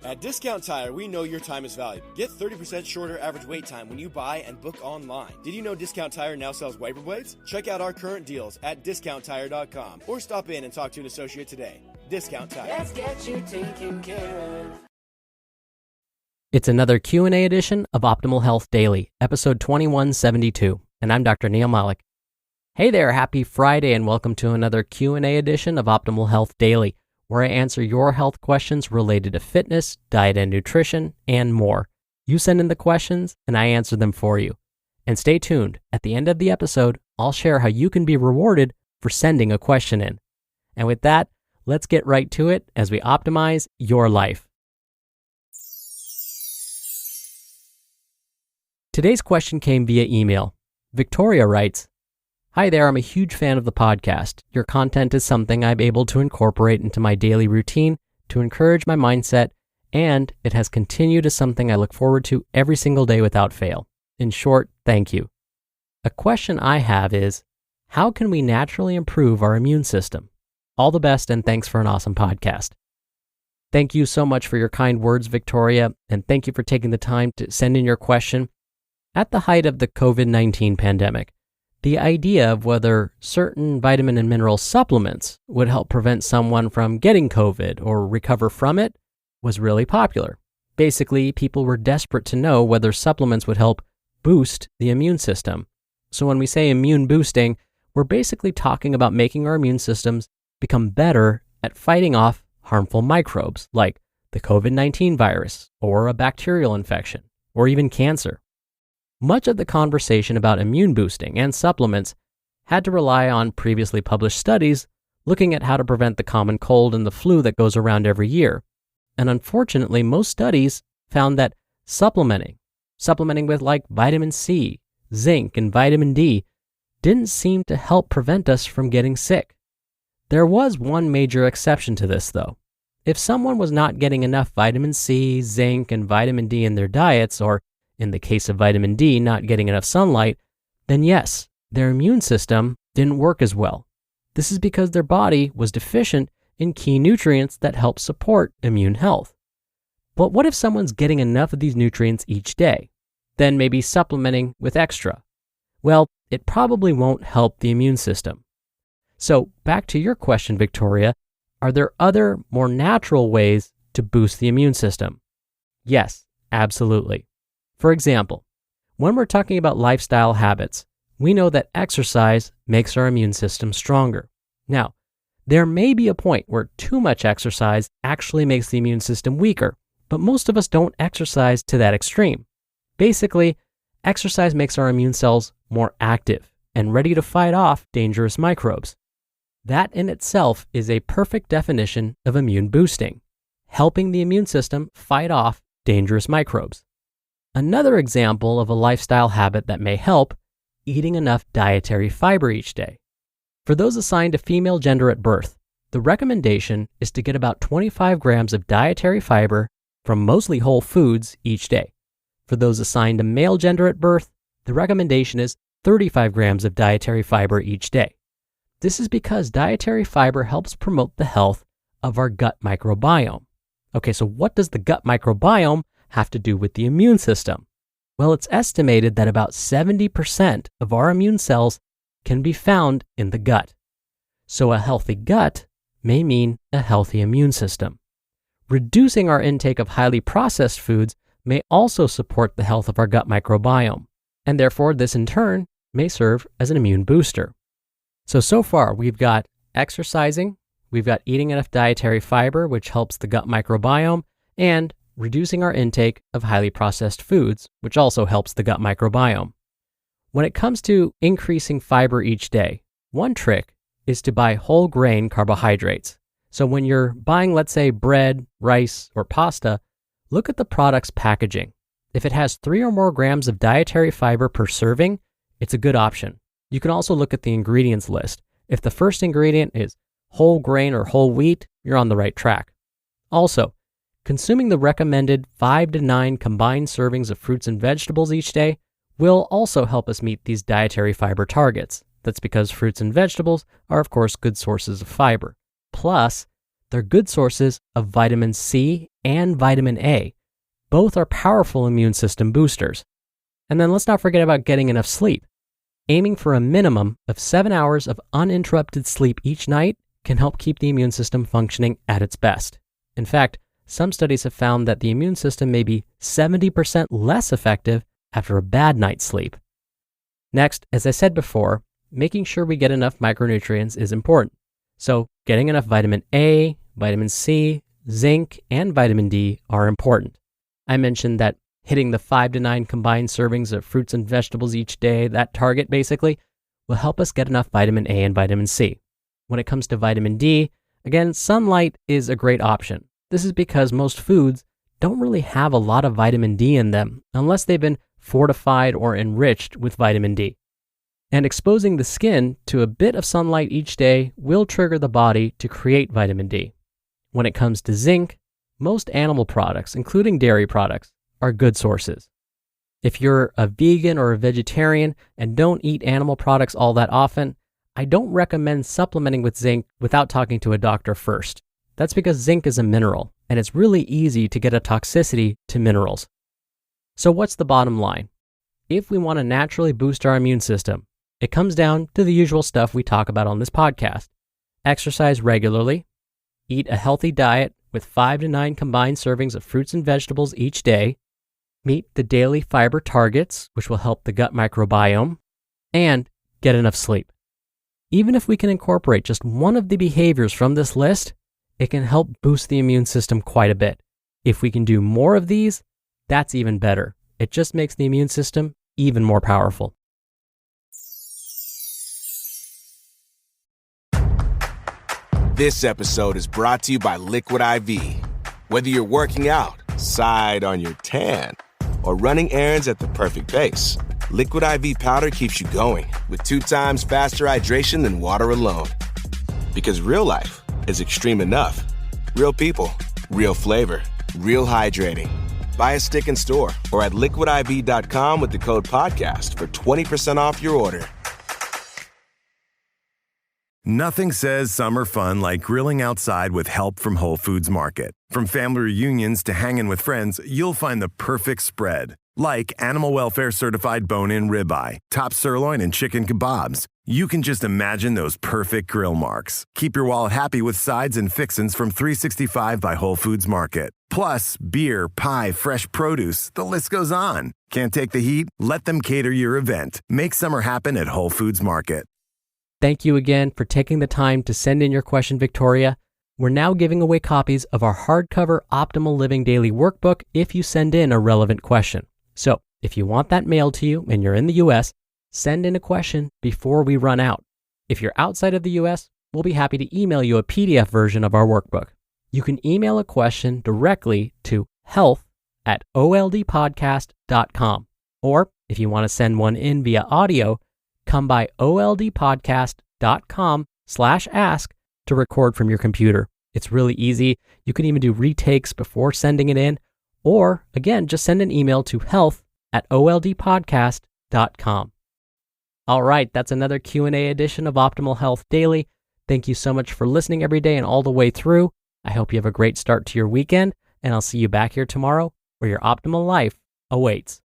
At Discount Tire, we know your time is valuable. Get 30% shorter average wait time when you buy and book online. Did you know Discount Tire now sells wiper blades? Check out our current deals at discounttire.com or stop in and talk to an associate today. Discount Tire. Let's get you taken care of. It's another Q&A edition of Optimal Health Daily, episode 2172, and I'm Dr. Neal Malik. Hey there, happy Friday, and welcome to another Q&A edition of Optimal Health Daily, where I answer your health questions related to fitness, diet and nutrition, and more. You send in the questions, and I answer them for you. And stay tuned. At the end of the episode, I'll share how you can be rewarded for sending a question in. And with that, let's get right to it as we optimize your life. Today's question came via email. Victoria writes, "Hi there, I'm a huge fan of the podcast. Your content is something I'm able to incorporate into my daily routine to encourage my mindset, and it has continued as something I look forward to every single day without fail. In short, thank you. A question I have is, how can we naturally improve our immune system? All the best, and thanks for an awesome podcast." Thank you so much for your kind words, Victoria, and thank you for taking the time to send in your question. At the height of the COVID-19 pandemic, the idea of whether certain vitamin and mineral supplements would help prevent someone from getting COVID or recover from it was really popular. Basically, people were desperate to know whether supplements would help boost the immune system. So when we say immune boosting, we're basically talking about making our immune systems become better at fighting off harmful microbes like the COVID-19 virus or a bacterial infection or even cancer. Much of the conversation about immune boosting and supplements had to rely on previously published studies looking at how to prevent the common cold and the flu that goes around every year. And unfortunately, most studies found that supplementing with like vitamin C, zinc, and vitamin D didn't seem to help prevent us from getting sick. There was one major exception to this, though. If someone was not getting enough vitamin C, zinc, and vitamin D in their diets, or in the case of vitamin D, not getting enough sunlight, then yes, their immune system didn't work as well. This is because their body was deficient in key nutrients that help support immune health. But what if someone's getting enough of these nutrients each day, then maybe supplementing with extra? Well, it probably won't help the immune system. So back to your question, Victoria, are there other, more natural ways to boost the immune system? Yes, absolutely. For example, when we're talking about lifestyle habits, we know that exercise makes our immune system stronger. Now, there may be a point where too much exercise actually makes the immune system weaker, but most of us don't exercise to that extreme. Basically, exercise makes our immune cells more active and ready to fight off dangerous microbes. That in itself is a perfect definition of immune boosting, helping the immune system fight off dangerous microbes. Another example of a lifestyle habit that may help, eating enough dietary fiber each day. For those assigned a female gender at birth, the recommendation is to get about 25 grams of dietary fiber from mostly whole foods each day. For those assigned a male gender at birth, the recommendation is 35 grams of dietary fiber each day. This is because dietary fiber helps promote the health of our gut microbiome. Okay, so what does the gut microbiome have to do with the immune system? Well, it's estimated that about 70% of our immune cells can be found in the gut. So a healthy gut may mean a healthy immune system. Reducing our intake of highly processed foods may also support the health of our gut microbiome, and therefore this in turn may serve as an immune booster. So far we've got exercising, we've got eating enough dietary fiber, which helps the gut microbiome, and reducing our intake of highly processed foods, which also helps the gut microbiome. When it comes to increasing fiber each day, one trick is to buy whole grain carbohydrates. So when you're buying, let's say, bread, rice, or pasta, look at the product's packaging. If it has 3 or more grams of dietary fiber per serving, it's a good option. You can also look at the ingredients list. If the first ingredient is whole grain or whole wheat, you're on the right track. Also, consuming the recommended 5 to 9 combined servings of fruits and vegetables each day will also help us meet these dietary fiber targets. That's because fruits and vegetables are, of course, good sources of fiber. Plus, they're good sources of vitamin C and vitamin A. Both are powerful immune system boosters. And then let's not forget about getting enough sleep. Aiming for a minimum of 7 hours of uninterrupted sleep each night can help keep the immune system functioning at its best. In fact, some studies have found that the immune system may be 70% less effective after a bad night's sleep. Next, as I said before, making sure we get enough micronutrients is important. So, getting enough vitamin A, vitamin C, zinc, and vitamin D are important. I mentioned that hitting the 5 to 9 combined servings of fruits and vegetables each day, that target basically, will help us get enough vitamin A and vitamin C. When it comes to vitamin D, again, sunlight is a great option. This is because most foods don't really have a lot of vitamin D in them unless they've been fortified or enriched with vitamin D. And exposing the skin to a bit of sunlight each day will trigger the body to create vitamin D. When it comes to zinc, most animal products, including dairy products, are good sources. If you're a vegan or a vegetarian and don't eat animal products all that often, I don't recommend supplementing with zinc without talking to a doctor first. That's because zinc is a mineral, and it's really easy to get a toxicity to minerals. So what's the bottom line? If we want to naturally boost our immune system, it comes down to the usual stuff we talk about on this podcast. Exercise regularly, eat a healthy diet with 5 to 9 combined servings of fruits and vegetables each day, meet the daily fiber targets, which will help the gut microbiome, and get enough sleep. Even if we can incorporate just one of the behaviors from this list, it can help boost the immune system quite a bit. If we can do more of these, that's even better. It just makes the immune system even more powerful. This episode is brought to you by Liquid IV. Whether you're working out, side on your tan, or running errands at the perfect pace, Liquid IV powder keeps you going with 2 times faster hydration than water alone. Because real life is extreme enough. Real people, real flavor, real hydrating. Buy a stick in store or at liquidiv.com with the code podcast for 20% off your order. Nothing says summer fun like grilling outside with help from Whole Foods Market. From family reunions to hanging with friends, you'll find the perfect spread. Like animal welfare certified bone-in ribeye, top sirloin, and chicken kebabs. You can just imagine those perfect grill marks. Keep your wallet happy with sides and fixins from 365 by Whole Foods Market. Plus, beer, pie, fresh produce, the list goes on. Can't take the heat? Let them cater your event. Make summer happen at Whole Foods Market. Thank you again for taking the time to send in your question, Victoria. We're now giving away copies of our hardcover Optimal Living Daily Workbook if you send in a relevant question. So, if you want that mailed to you and you're in the US, send in a question before we run out. If you're outside of the US, we'll be happy to email you a PDF version of our workbook. You can email a question directly to health@oldpodcast.com. Or if you want to send one in via audio, come by oldpodcast.com/ask to record from your computer. It's really easy. You can even do retakes before sending it in. Or, again, just send an email to health@oldpodcast.com. All right, that's another Q&A edition of Optimal Health Daily. Thank you so much for listening every day and all the way through. I hope you have a great start to your weekend, and I'll see you back here tomorrow where your optimal life awaits.